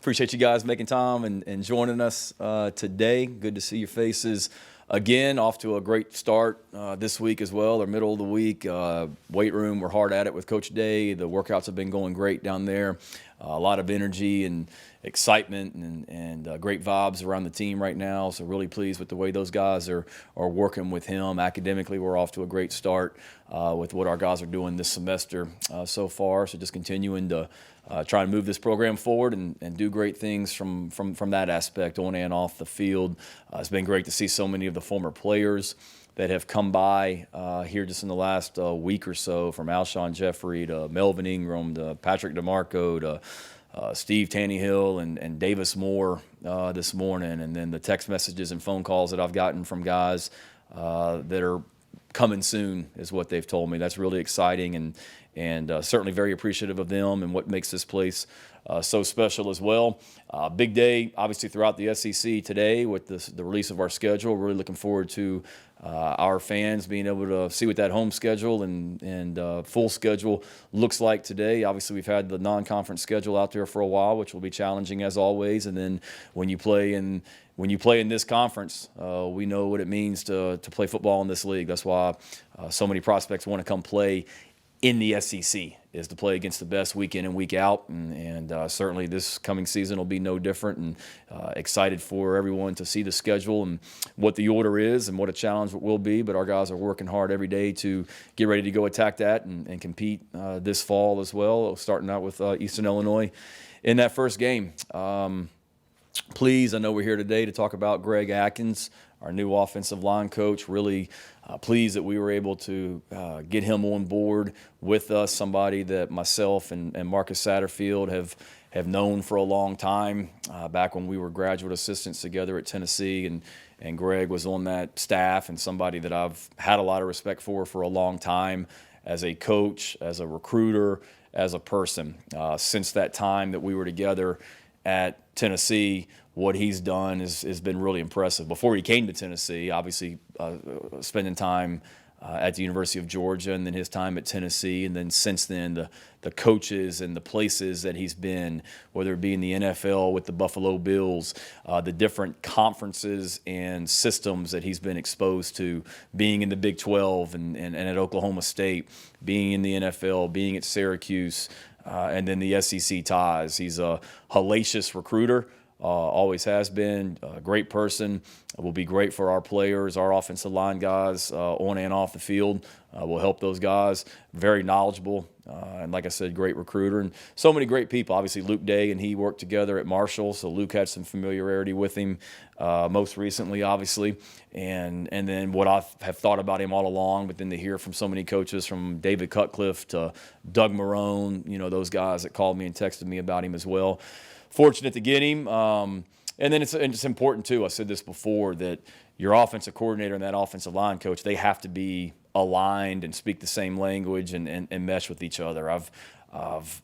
Appreciate you guys making time and joining us today. Good to see your faces again. Off to a great start this week as well, or middle of the week. Weight room, we're hard at it with Coach Day. The workouts have been going great down there. A lot of energy and excitement and great vibes around the team right now. So really pleased with the way those guys are working with him. Academically, we're off to a great start with what our guys are doing this semester so far. So just continuing to try and move this program forward and do great things from that aspect on and off the field. It's been great to see so many of the former players that have come by here just in the last week or so, from Alshon Jeffrey to Melvin Ingram to Patrick DeMarco to Steve Tannehill and Davis Moore this morning, and then the text messages and phone calls that I've gotten from guys that are coming soon is what they've told me. That's really exciting and certainly very appreciative of them and what makes this place so special as well. Big day, obviously, throughout the SEC today with the release of our schedule. Really looking forward to our fans being able to see what that home schedule and full schedule looks like today. Obviously, we've had the non-conference schedule out there for a while, which will be challenging as always. And then when you play in this conference, we know what it means to play football in this league. That's why so many prospects want to come play in the SEC, is to play against the best week in and week out, and certainly this coming season will be no different, and excited for everyone to see the schedule and what the order is and what a challenge it will be, but our guys are working hard every day to get ready to go attack that and compete this fall as well, starting out with Eastern Illinois in that first game. Please, I know we're here today to talk about Greg Atkins, our new offensive line coach. Really pleased that we were able to get him on board with us, somebody that myself and Marcus Satterfield have known for a long time, back when we were graduate assistants together at Tennessee, and Greg was on that staff, and somebody that I've had a lot of respect for a long time as a coach, as a recruiter, as a person. Since that time that we were together at Tennessee, what he's done has been really impressive. Before he came to Tennessee, obviously spending time at the University of Georgia, and then his time at Tennessee, and then since then the coaches and the places that he's been, whether it be in the NFL with the Buffalo Bills, the different conferences and systems that he's been exposed to, being in the Big 12 and at Oklahoma State, being in the NFL, being at Syracuse, and then the SEC ties. He's a hellacious recruiter. Always has been, a great person, will be great for our players, our offensive line guys on and off the field. Will help those guys. Very knowledgeable, and like I said, great recruiter. And so many great people. Obviously, Luke Day and he worked together at Marshall, so Luke had some familiarity with him most recently, obviously. And then what I have thought about him all along, but then to hear from so many coaches, from David Cutcliffe to Doug Marrone, those guys that called me and texted me about him as well. Fortunate to get him. And then it's important, too, I said this before, that your offensive coordinator and that offensive line coach, they have to be aligned and speak the same language and mesh with each other. I've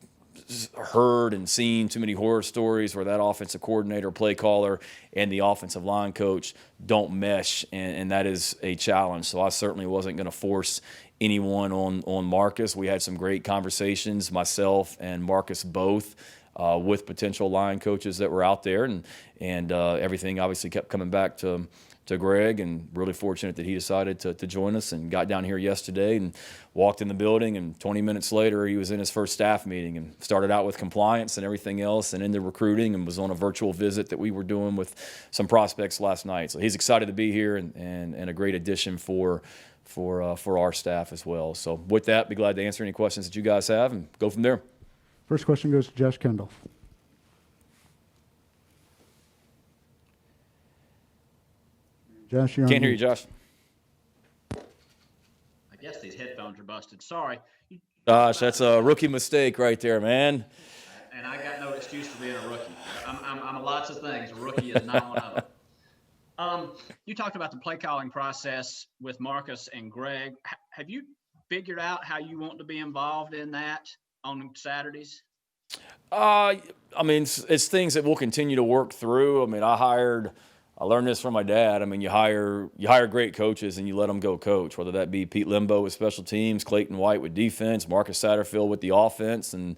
heard and seen too many horror stories where that offensive coordinator, play caller, and the offensive line coach don't mesh, and that is a challenge. So I certainly wasn't going to force anyone on Marcus. We had some great conversations, myself and Marcus both, with potential line coaches that were out there, and everything obviously kept coming back to Greg, and really fortunate that he decided to join us and got down here yesterday and walked in the building, and 20 minutes later he was in his first staff meeting and started out with compliance and everything else and into recruiting, and was on a virtual visit that we were doing with some prospects last night. So he's excited to be here and a great addition for our staff as well. So with that, be glad to answer any questions that you guys have and go from there. First question goes to Josh Kendall. Josh, you're on Can't hear you, mute. Josh. I guess these headphones are busted. Sorry. Gosh, that's a rookie mistake right there, man. And I got no excuse for being a rookie. I'm a lots of things. A rookie is not one of them. You talked about the play calling process with Marcus and Greg. Have you figured out how you want to be involved in that on Saturdays? I mean, it's things that we'll continue to work through. I mean, I learned this from my dad. I mean, you hire great coaches and you let them go coach, whether that be Pete Limbo with special teams, Clayton White with defense, Marcus Satterfield with the offense, and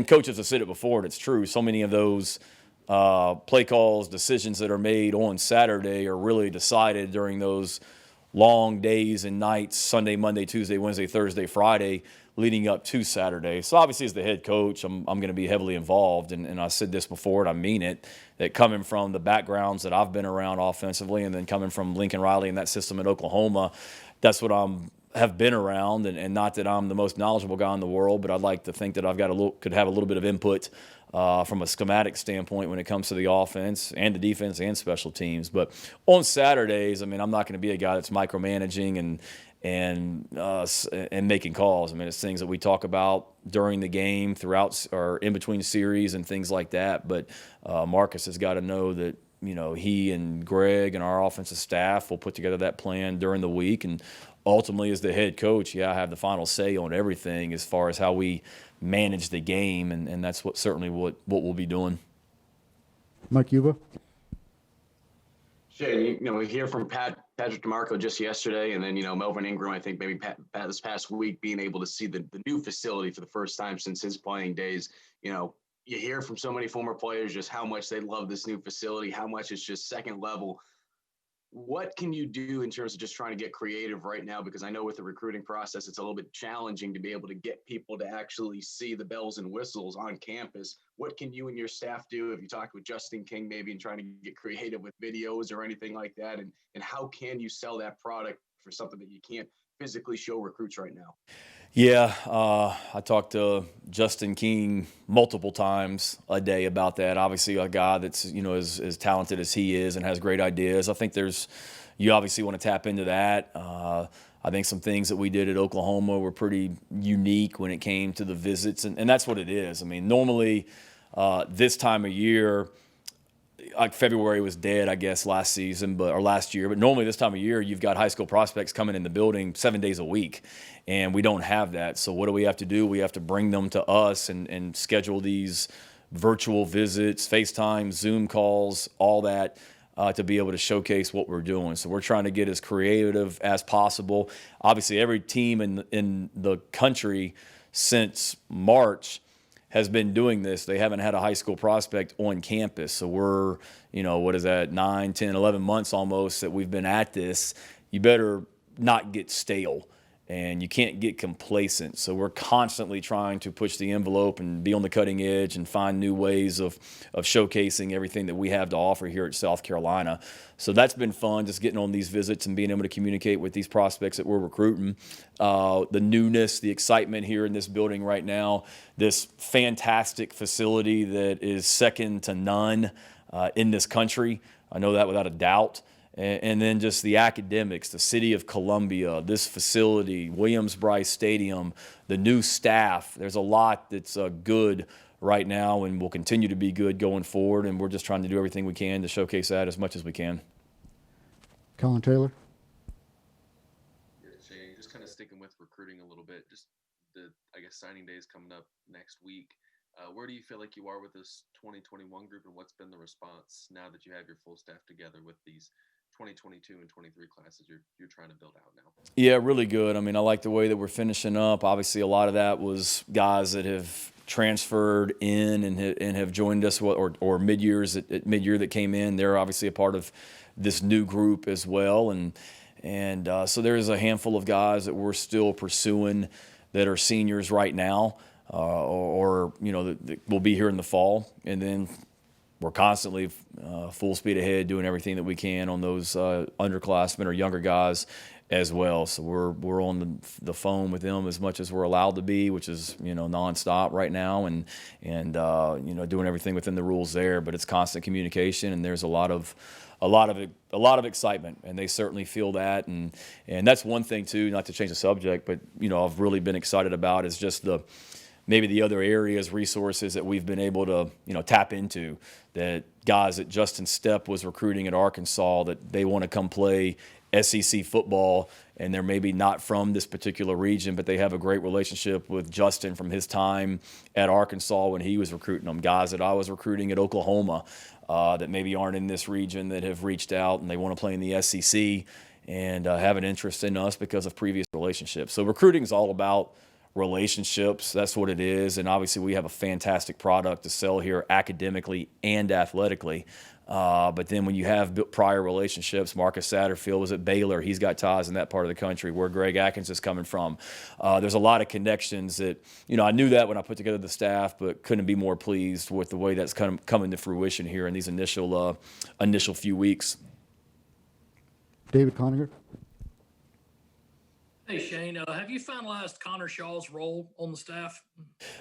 coaches have said it before, and it's true. So many of those play calls, decisions that are made on Saturday are really decided during those long days and nights, Sunday, Monday, Tuesday, Wednesday, Thursday, Friday, leading up to Saturday. So obviously as the head coach, I'm going to be heavily involved. And I said this before, and I mean it, that coming from the backgrounds that I've been around offensively and then coming from Lincoln Riley and that system at Oklahoma, that's what have been around. And not that I'm the most knowledgeable guy in the world, but I'd like to think that I've got could have a little bit of input from a schematic standpoint when it comes to the offense and the defense and special teams. But on Saturdays, I mean, I'm not going to be a guy that's micromanaging and making calls. I mean, it's things that we talk about during the game, throughout or in between series and things like that. But Marcus has got to know that, you know, he and Greg and our offensive staff will put together that plan during the week. And ultimately, as the head coach, I have the final say on everything as far as how we manage the game, and that's certainly what we'll be doing. Mike Yuba. Shay, we hear from Patrick DeMarco just yesterday, and then, Melvin Ingram, I think maybe Pat this past week, being able to see the new facility for the first time since his playing days. You hear from so many former players just how much they love this new facility, how much it's just second level. What can you do in terms of just trying to get creative right now? Because I know with the recruiting process, it's a little bit challenging to be able to get people to actually see the bells and whistles on campus. What can you and your staff do? If you talk with Justin King, maybe, and trying to get creative with videos or anything like that? And how can you sell that product for something that you can't physically show recruits right now? Yeah, I talked to Justin King multiple times a day about that. Obviously, a guy that's as talented as he is and has great ideas. I think you obviously want to tap into that. I think some things that we did at Oklahoma were pretty unique when it came to the visits, and that's what it is. I mean, normally this time of year, like February was dead, I guess, last year. But normally this time of year, you've got high school prospects coming in the building 7 days a week, and we don't have that. So what do we have to do? We have to bring them to us and schedule these virtual visits, FaceTime, Zoom calls, all that to be able to showcase what we're doing. So we're trying to get as creative as possible. Obviously, every team in the country since March has been doing this. They haven't had a high school prospect on campus. So we're, 9, 10, 11 months almost that we've been at this. You better not get stale, and you can't get complacent. So we're constantly trying to push the envelope and be on the cutting edge and find new ways of showcasing everything that we have to offer here at South Carolina. So that's been fun, just getting on these visits and being able to communicate with these prospects that we're recruiting. The newness, the excitement here in this building right now, this fantastic facility that is second to none in this country. I know that without a doubt. And then just the academics, the city of Columbia, this facility, Williams-Brice Stadium, the new staff. There's a lot that's good right now and will continue to be good going forward, and we're just trying to do everything we can to showcase that as much as we can. Colin Taylor. Yeah, Shane, just kind of sticking with recruiting a little bit, just signing day is coming up next week. Where do you feel like you are with this 2021 group, and what's been the response now that you have your full staff together with these 2022 and 23 classes you're trying to build out now? Yeah, really good. I mean, I like the way that we're finishing up. Obviously, a lot of that was guys that have transferred in and have joined us, or mid-years at mid-year that came in. They're obviously a part of this new group as well, and so there's a handful of guys that we're still pursuing that are seniors right now, or that will be here in the fall, and then we're constantly full speed ahead doing everything that we can on those underclassmen or younger guys as well. So we're on the phone with them as much as we're allowed to be, which is nonstop right now, and doing everything within the rules there. But it's constant communication, and there's a lot of excitement, and they certainly feel that. And that's one thing too. Not to change the subject, but I've really been excited about is just maybe the other areas, resources that we've been able to, tap into, that guys that Justin Stepp was recruiting at Arkansas, that they want to come play SEC football, and they're maybe not from this particular region, but they have a great relationship with Justin from his time at Arkansas when he was recruiting them. Guys that I was recruiting at Oklahoma that maybe aren't in this region that have reached out and they want to play in the SEC and have an interest in us because of previous relationships. So recruiting is all about relationships. That's what it is. And obviously we have a fantastic product to sell here academically and athletically. But then when you have prior relationships, Marcus Satterfield was at Baylor. He's got ties in that part of the country where Greg Atkins is coming from. There's a lot of connections that, I knew that when I put together the staff, but couldn't be more pleased with the way that's coming to fruition here in these initial few weeks. David Coninger. Hey, Shane, have you finalized Connor Shaw's role on the staff?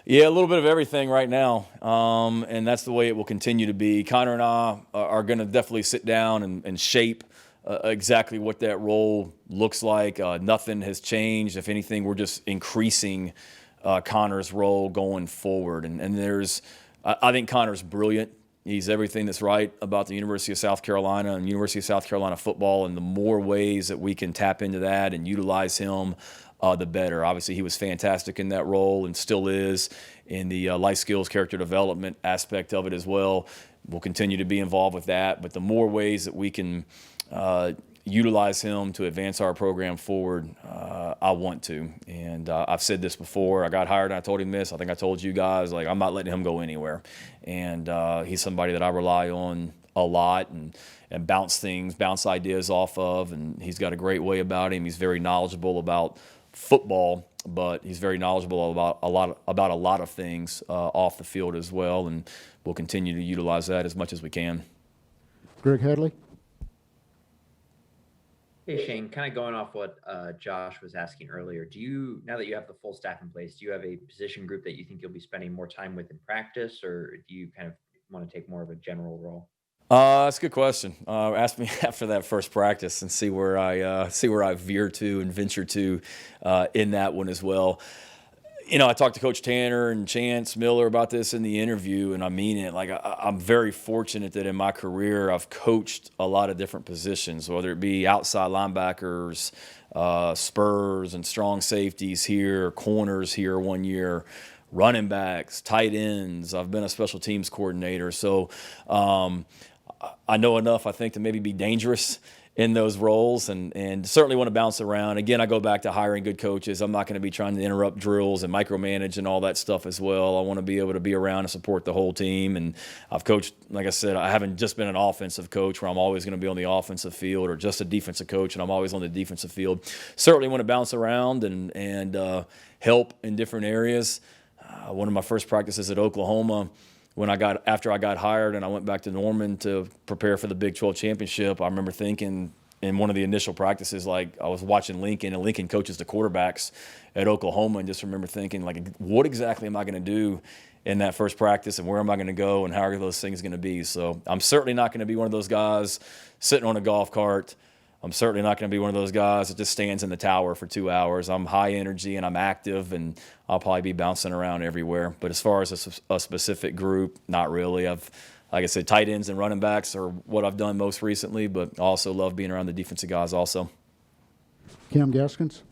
Yeah, a little bit of everything right now, and that's the way it will continue to be. Connor and I are going to definitely sit down and shape exactly what that role looks like. Nothing has changed. If anything, we're just increasing Connor's role going forward. And I think Connor's brilliant. He's everything that's right about the University of South Carolina and University of South Carolina football, and the more ways that we can tap into that and utilize him, the better. Obviously, he was fantastic in that role and still is in the life skills, character development aspect of it as well. We'll continue to be involved with that, but the more ways that we can utilize him to advance our program forward, I want to. And I've said this before. I got hired and I told him this. I think I told you guys, I'm not letting him go anywhere. And he's somebody that I rely on a lot and bounce ideas off of. And he's got a great way about him. He's very knowledgeable about football, but he's very knowledgeable about a lot of things off the field as well. And we'll continue to utilize that as much as we can. Greg Hadley. Hey, Shane, kind of going off what Josh was asking earlier, now that you have the full staff in place, do you have a position group that you think you'll be spending more time with in practice, or do you kind of want to take more of a general role? That's a good question. Ask me after that first practice and see where I veer to and venture to in that one as well. I talked to Coach Tanner and Chance Miller about this in the interview, and I mean it. I'm very fortunate that in my career I've coached a lot of different positions, whether it be outside linebackers, spurs and strong safeties here, corners here 1 year, running backs, tight ends. I've been a special teams coordinator. So I know enough, I think, to maybe be dangerous in those roles and certainly want to bounce around. Again, I go back to hiring good coaches. I'm not going to be trying to interrupt drills and micromanage and all that stuff as well. I want to be able to be around and support the whole team. And I've coached, like I said, I haven't just been an offensive coach where I'm always going to be on the offensive field, or just a defensive coach and I'm always on the defensive field. Certainly want to bounce around and help in different areas. One of my first practices at Oklahoma, after I got hired and I went back to Norman to prepare for the Big 12 championship, I remember thinking in one of the initial practices, I was watching Lincoln, and Lincoln coaches the quarterbacks at Oklahoma, and just remember thinking, what exactly am I going to do in that first practice, and where am I going to go, and how are those things going to be? So I'm certainly not going to be one of those guys sitting on a golf cart. I'm certainly not going to be one of those guys that just stands in the tower for 2 hours. I'm high energy and I'm active, and I'll probably be bouncing around everywhere. But as far as a specific group, not really. Like I said, tight ends and running backs are what I've done most recently, but I also love being around the defensive guys also. Cam Gaskins.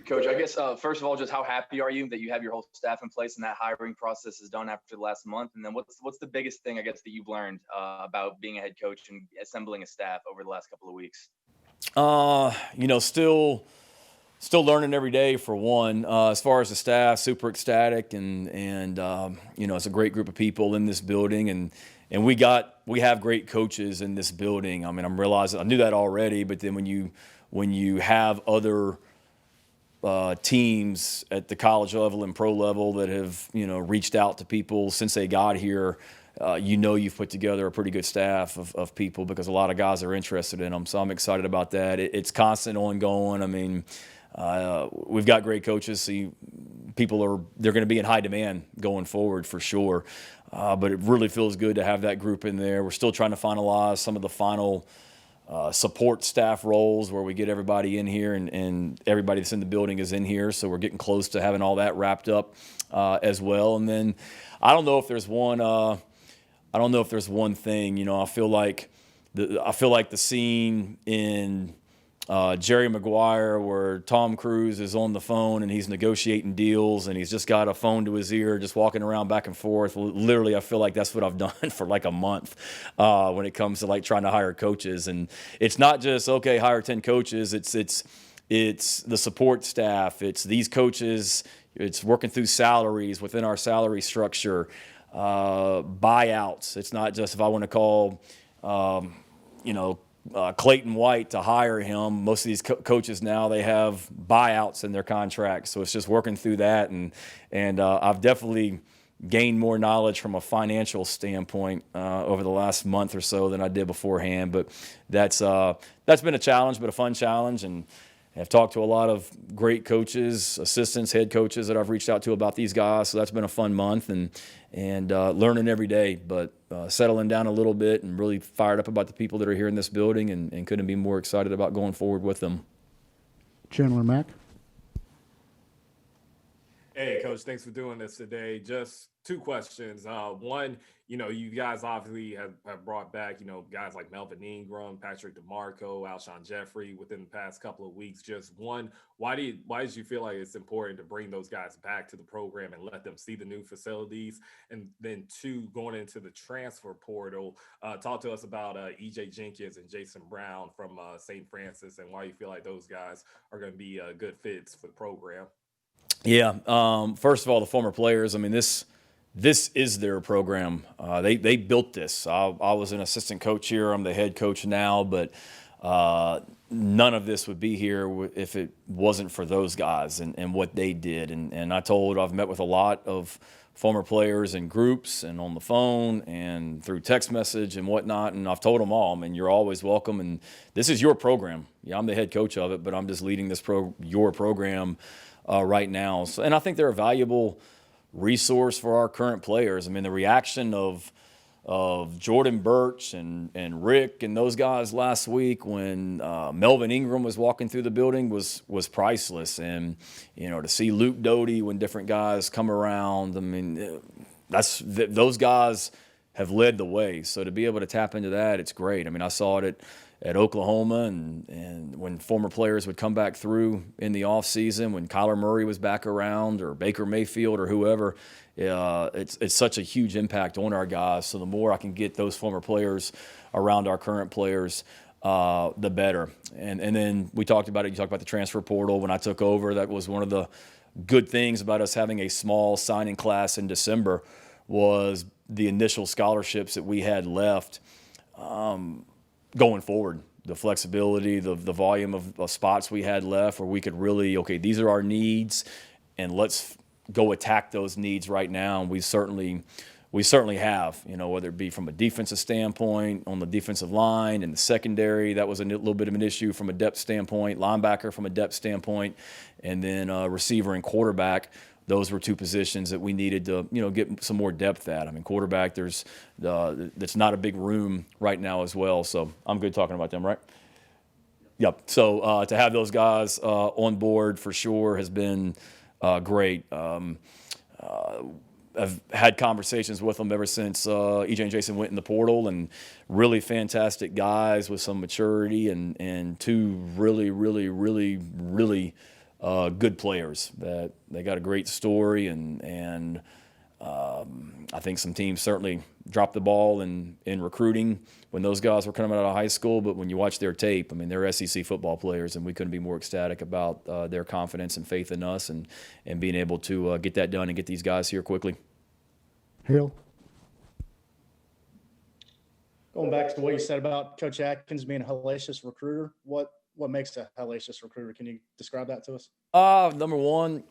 Coach, I guess, first of all, just how happy are you that you have your whole staff in place and that hiring process is done after the last month? And then what's the biggest thing, I guess, that you've learned about being a head coach and assembling a staff over the last couple of weeks? Still learning every day, for one. As far as the staff, super ecstatic, and it's a great group of people in this building, and we have great coaches in this building. I mean, I'm realizing I knew that already, but then when you have other teams at the college level and pro level that have reached out to people since they got here, you've put together a pretty good staff of people, because a lot of guys are interested in them. So I'm excited about that. It's constant, ongoing. I mean, we've got great coaches. So they're going to be in high demand going forward for sure. But it really feels good to have that group in there. We're still trying to finalize some of the final support staff roles where we get everybody in here and everybody that's in the building is in here. So we're getting close to having all that wrapped up as well. And then I don't know if there's one thing. I feel like the scene in Jerry Maguire where Tom Cruise is on the phone and he's negotiating deals and he's just got a phone to his ear, just walking around back and forth. Literally, I feel like that's what I've done for a month when it comes to trying to hire coaches. And it's not just, okay, hire 10 coaches. It's it's the support staff, it's these coaches, it's working through salaries within our salary structure, buyouts. It's not just if I want to call, Clayton White to hire him. Most of these coaches now, they have buyouts in their contracts. So it's just working through that. And I've definitely gained more knowledge from a financial standpoint over the last month or so than I did beforehand. But that's been a challenge, but a fun challenge. And I've talked to a lot of great coaches, assistants, head coaches that I've reached out to about these guys. So that's been a fun month and learning every day, but settling down a little bit and really fired up about the people that are here in this building and couldn't be more excited about going forward with them. Chandler Mack. Hey, Coach, thanks for doing this today. Just two questions. One, you guys obviously have brought back, guys like Melvin Ingram, Patrick DeMarco, Alshon Jeffrey within the past couple of weeks. Just one, why did you feel like it's important to bring those guys back to the program and let them see the new facilities? And then two, going into the transfer portal, talk to us about E.J. Jenkins and Jason Brown from St. Francis and why you feel like those guys are going to be good fits for the program. Yeah. First of all, the former players, I mean, this is their program. They built this. I was an assistant coach here. I'm the head coach now, but none of this would be here if it wasn't for those guys and what they did. And I've met with a lot of former players in groups and on the phone and through text message and whatnot. And I've told them all, I mean, you're always welcome. And this is your program. Yeah, I'm the head coach of it, but I'm just leading your program right now. So, and I think they're a valuable resource for our current players. I mean, the reaction of Jordan Birch and Rick and those guys last week when Melvin Ingram was walking through the building was priceless. And, to see Luke Doty when different guys come around, I mean, those guys have led the way. So to be able to tap into that, it's great. I mean, I saw it at Oklahoma and when former players would come back through in the offseason, when Kyler Murray was back around or Baker Mayfield or whoever, it's such a huge impact on our guys. So the more I can get those former players around our current players, the better. And then we talked about it. You talked about the transfer portal. When I took over, that was one of the good things about us having a small signing class in December was the initial scholarships that we had left. Going forward, the flexibility, the volume of spots we had left where we could really, okay, these are our needs and let's go attack those needs right now. And we certainly have, whether it be from a defensive standpoint on the defensive line and the secondary, that was a little bit of an issue from a depth standpoint, linebacker from a depth standpoint, and then receiver and quarterback. Those were two positions that we needed to, get some more depth at. I mean, quarterback, that's not a big room right now as well. So I'm good talking about them, right? Yep. So to have those guys on board for sure has been great. I've had conversations with them ever since EJ and Jason went in the portal, and really fantastic guys with some maturity and two really, really, really, really good players that they got a great story and I think some teams certainly dropped the ball in recruiting when those guys were coming out of high school, but when you watch their tape, I mean, they're SEC football players, and we couldn't be more ecstatic about their confidence and faith in us and being able to get that done and get these guys here quickly. Hale. Going back to what you said about Coach Atkins being a hellacious recruiter, what makes a hellacious recruiter? Can you describe that to us? Number one,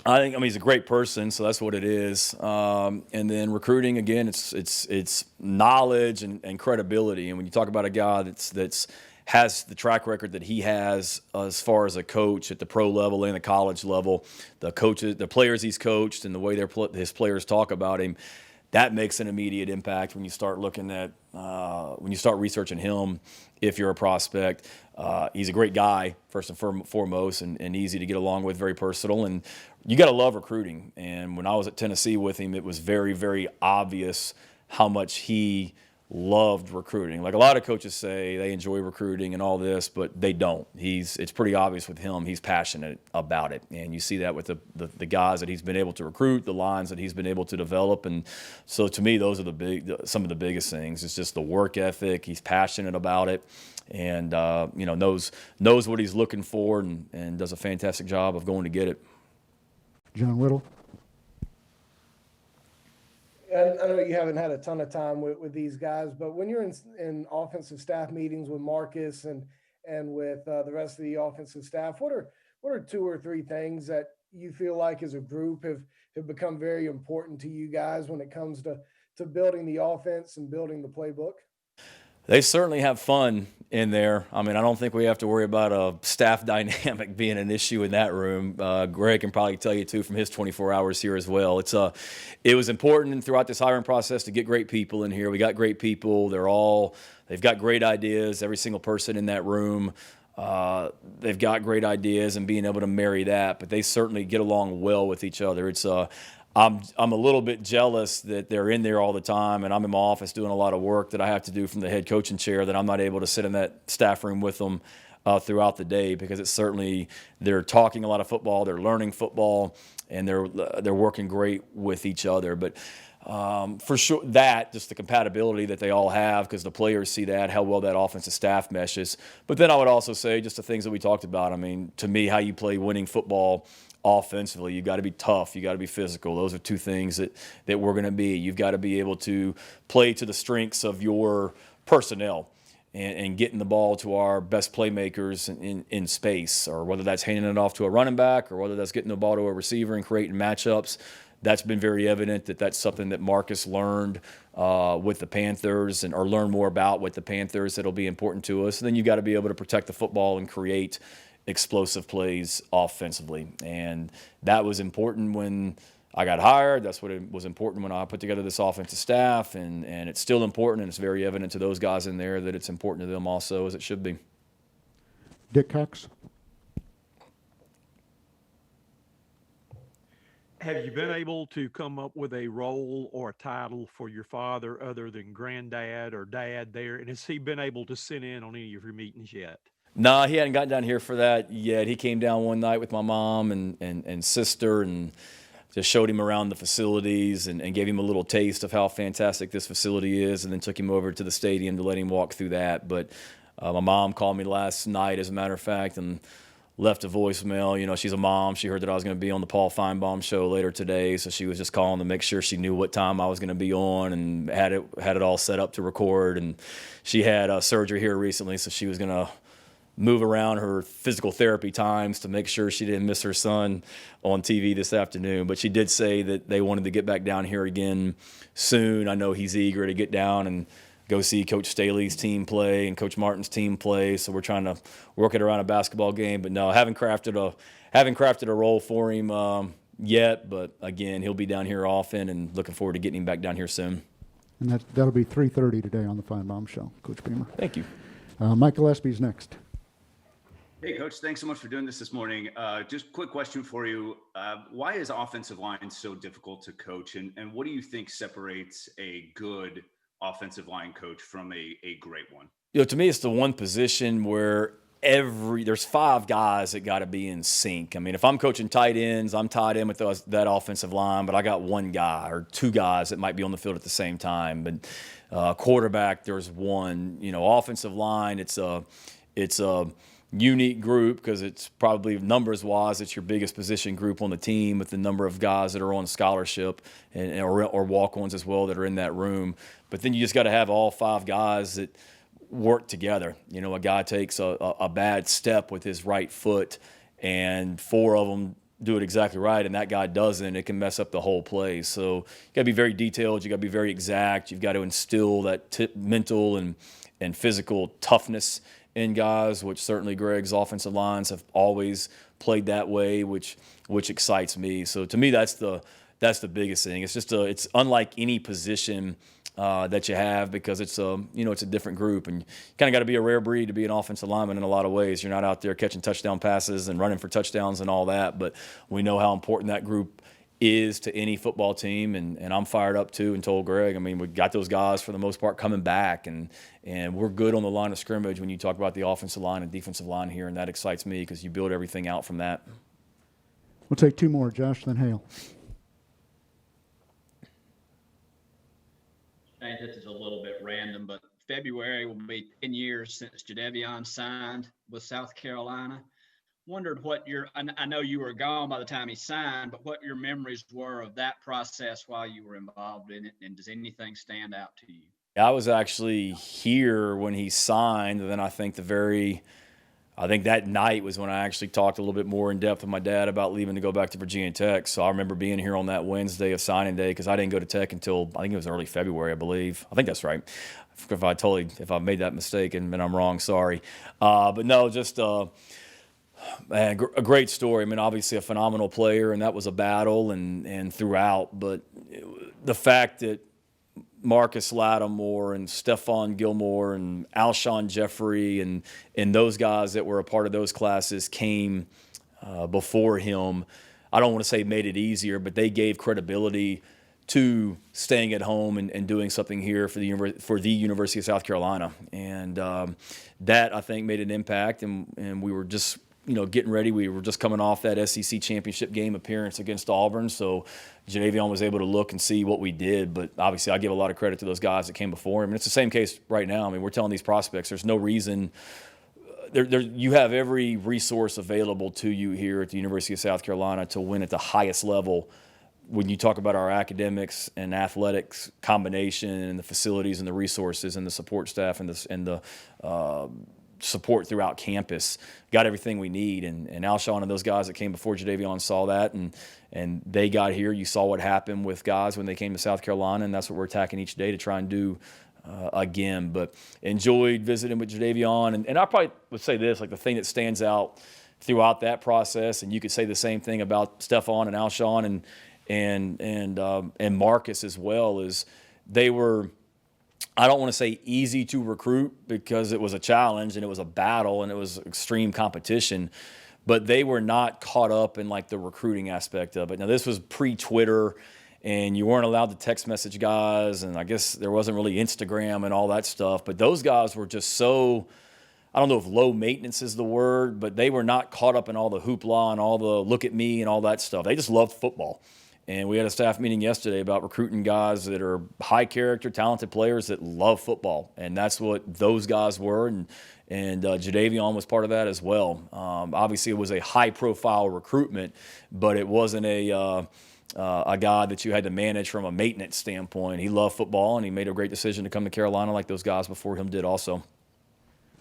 I mean, he's a great person, so that's what it is. And then recruiting, again, it's knowledge and credibility. And when you talk about a guy that's has the track record that he has as far as a coach at the pro level and the college level, the coaches, the players he's coached, and the way his players talk about him, that makes an immediate impact when you start looking at when you start researching him. If you're a prospect, he's a great guy first and foremost, and easy to get along with, very personal, and you got to love recruiting. And when I was at Tennessee with him, it was very, very obvious how much he loved recruiting. Like a lot of coaches say they enjoy recruiting and all this, but they don't. It's pretty obvious with him, he's passionate about it. And you see that with the guys that he's been able to recruit, the lines that he's been able to develop. And so to me, those are some of the biggest things. It's just the work ethic. He's passionate about it and, knows what he's looking for and does a fantastic job of going to get it. John Whittle. And I know you haven't had a ton of time with these guys, but when you're in offensive staff meetings with Marcus and with the rest of the offensive staff, what are 2 or 3 things that you feel like as a group have become very important to you guys when it comes to building the offense and building the playbook? They certainly have fun in there. I mean, I don't think we have to worry about a staff dynamic being an issue in that room. Greg can probably tell you too from his 24 hours here as well. It was important throughout this hiring process to get great people in here. We got great people. They've got great ideas. Every single person in that room, they've got great ideas and being able to marry that. But they certainly get along well with each other. I'm a little bit jealous that they're in there all the time and I'm in my office doing a lot of work that I have to do from the head coaching chair that I'm not able to sit in that staff room with them throughout the day because they're talking a lot of football, they're learning football, and they're working great with each other. But for sure, just the compatibility that they all have because the players see that, how well that offensive staff meshes. But then I would also say just the things that we talked about. I mean, to me, how you play winning football offensively, you got to be tough, you got to be physical. Those are 2 things that we're going to be. You've got to be able to play to the strengths of your personnel and getting the ball to our best playmakers in space, or whether that's handing it off to a running back or whether that's getting the ball to a receiver and creating matchups. That's been very evident that's something that Marcus learned with the Panthers or learned more about with the Panthers that'll be important to us. And then you got to be able to protect the football and create explosive plays offensively. And that was important when I got hired. That's what it was important when I put together this offensive staff. And it's still important, and it's very evident to those guys in there that it's important to them also, as it should be. Dick Cox. Have you been able to come up with a role or a title for your father other than granddad or dad there? And has he been able to sit in on any of your meetings yet? No, he hadn't gotten down here for that yet. He came down one night with my mom and sister and just showed him around the facilities and gave him a little taste of how fantastic this facility is, and then took him over to the stadium to let him walk through that. But my mom called me last night, as a matter of fact, and left a voicemail. You know, she's a mom. She heard that I was going to be on the Paul Feinbaum show later today, so she was just calling to make sure she knew what time I was going to be on and had it all set up to record. And she had surgery here recently, so she was going to move around her physical therapy times to make sure she didn't miss her son on TV this afternoon. But she did say that they wanted to get back down here again soon. I know he's eager to get down and go see Coach Staley's team play and Coach Martin's team play. So we're trying to work it around a basketball game. But no, I haven't crafted a role for him yet. But again, he'll be down here often, and looking forward to getting him back down here soon. And that'll be 3:30 today on the Feinbaum Show, Coach Beamer. Thank you. Mike Gillespie's next. Hey, Coach, thanks so much for doing this morning. Just quick question for you. Why is offensive line so difficult to coach? And what do you think separates a good offensive line coach from a great one? You know, to me, it's the one position where there's 5 guys that got to be in sync. I mean, if I'm coaching tight ends, I'm tied in with that offensive line, but I got 1 guy or 2 guys that might be on the field at the same time. But quarterback, there's 1. You know, offensive line, it's a unique group because it's probably numbers-wise, it's your biggest position group on the team with the number of guys that are on scholarship or walk-ons as well that are in that room. But then you just got to have all 5 guys that work together. You know, a guy takes a bad step with his right foot and 4 of them do it exactly right and that guy doesn't, it can mess up the whole play. So you got to be very detailed. You got to be very exact. You've got to instill that mental and physical toughness in guys, which certainly Greg's offensive lines have always played that way, which excites me. So to me, that's the biggest thing. It's just it's unlike any position that you have because it's a different group, and you kind of got to be a rare breed to be an offensive lineman in a lot of ways. You're not out there catching touchdown passes and running for touchdowns and all that, but we know how important that group is to any football team, and I'm fired up too, and told Greg, I mean, we got those guys for the most part coming back, and we're good on the line of scrimmage when you talk about the offensive line and defensive line here, and that excites me because you build everything out from that. We'll take two more, Josh, then Hale. Change this is a little bit random, but February will be 10 years since Jadeveon signed with South Carolina. Wondered what I know you were gone by the time he signed, but what your memories were of that process while you were involved in it, and does anything stand out to you? I was actually here when he signed, and then I think that night was when I actually talked a little bit more in depth with my dad about leaving to go back to Virginia Tech. So I remember being here on that Wednesday of signing day, because I didn't go to Tech until I think it was early February, I believe. I think that's right. If I made that mistake and I'm wrong, sorry. But no, just man, a great story. I mean, obviously a phenomenal player, and that was a battle and throughout. But the fact that Marcus Lattimore and Stephon Gilmore and Alshon Jeffrey and those guys that were a part of those classes came before him, I don't want to say made it easier, but they gave credibility to staying at home and doing something here for the University of South Carolina. And that, I think, made an impact, and we were just getting ready. We were just coming off that SEC championship game appearance against Auburn, so Jadeveon was able to look and see what we did. But obviously, I give a lot of credit to those guys that came before him. And it's the same case right now. I mean, we're telling these prospects there's no reason. You have every resource available to you here at the University of South Carolina to win at the highest level. When you talk about our academics and athletics combination and the facilities and the resources and the support staff and the support throughout campus, got everything we need. And Alshon and those guys that came before Jadeveon saw that, and they got here. You saw what happened with guys when they came to South Carolina, and that's what we're attacking each day to try and do again. But enjoyed visiting with Jadeveon, and I probably would say this, like the thing that stands out throughout that process, and you could say the same thing about Stephon and Alshon and Marcus as well, is they were, I don't want to say easy to recruit because it was a challenge and it was a battle and it was extreme competition, but they were not caught up in like the recruiting aspect of it. Now, this was pre-Twitter, and you weren't allowed to text message guys, and I guess there wasn't really Instagram and all that stuff, but those guys were just so, I don't know if low maintenance is the word, but they were not caught up in all the hoopla and all the look at me and all that stuff. They just loved football. And we had a staff meeting yesterday about recruiting guys that are high character, talented players that love football. And that's what those guys were. And Jadeveon was part of that as well. Obviously, it was a high profile recruitment, but it wasn't a guy that you had to manage from a maintenance standpoint. He loved football, and he made a great decision to come to Carolina like those guys before him did also.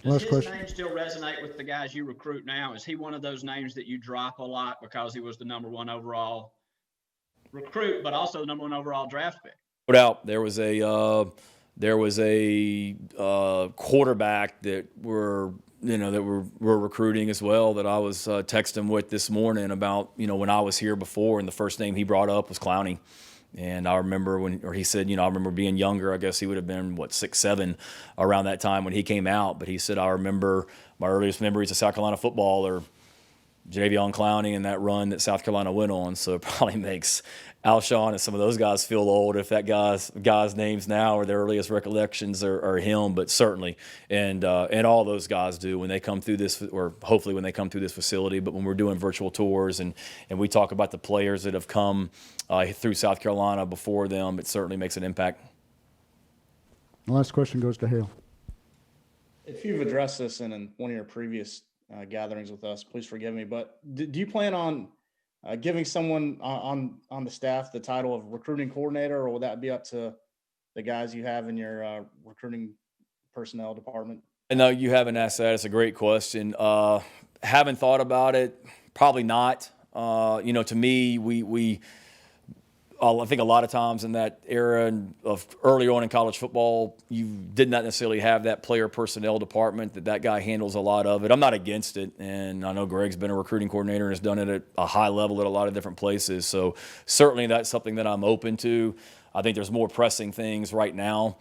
Does his name still resonate with the guys you recruit now? Is he one of those names that you drop a lot because he was the number 1 overall recruit, but also the number 1 overall draft pick? No doubt. There was a quarterback that we're recruiting as well that I was texting with this morning about, when I was here before, and the first name he brought up was Clowney. And I remember he said, I remember being younger. I guess he would have been, 6, 7 around that time when he came out. But he said, I remember my earliest memories of South Carolina football are Jadeveon Clowney and that run that South Carolina went on. So it probably makes Alshon and some of those guys feel old if that guy's names now or their earliest recollections are him. But certainly, and all those guys do when they come through this, or hopefully when they come through this facility. But when we're doing virtual tours and we talk about the players that have come through South Carolina before them, it certainly makes an impact. The last question goes to Hale. If you've addressed this in one of your previous gatherings with us, please forgive me, but do you plan on giving someone on the staff the title of recruiting coordinator, or will that be up to the guys you have in your recruiting personnel department? No, you haven't asked that. It's a great question. Haven't thought about it. Probably not. To me, I think a lot of times in that era of early on in college football, you did not necessarily have that player personnel department that guy handles a lot of it. I'm not against it, and I know Greg's been a recruiting coordinator and has done it at a high level at a lot of different places. So certainly that's something that I'm open to. I think there's more pressing things right now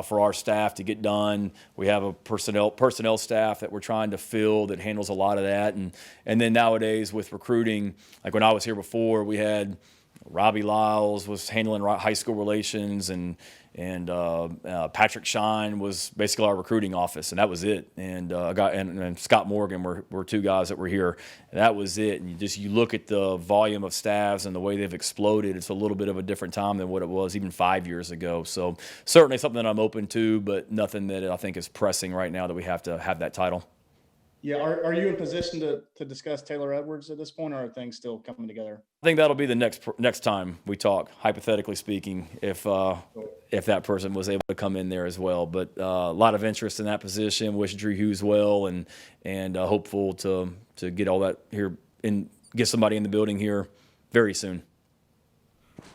for our staff to get done. We have a personnel staff that we're trying to fill that handles a lot of that. And then nowadays with recruiting, like when I was here before, we had Robbie Lyles was handling high school relations, and Patrick Shine was basically our recruiting office, and that was it. And and Scott Morgan were two guys that were here, and that was it. And you look at the volume of staffs and the way they've exploded. It's a little bit of a different time than what it was even 5 years ago. So certainly something that I'm open to, but nothing that I think is pressing right now that we have to have that title. Yeah, are you in position to discuss Taylor Edwards at this point, or are things still coming together? I think that'll be the next time we talk, hypothetically speaking, if that person was able to come in there as well. But a lot of interest in that position. Wish Drew Hughes well, and hopeful to get all that here and get somebody in the building here very soon.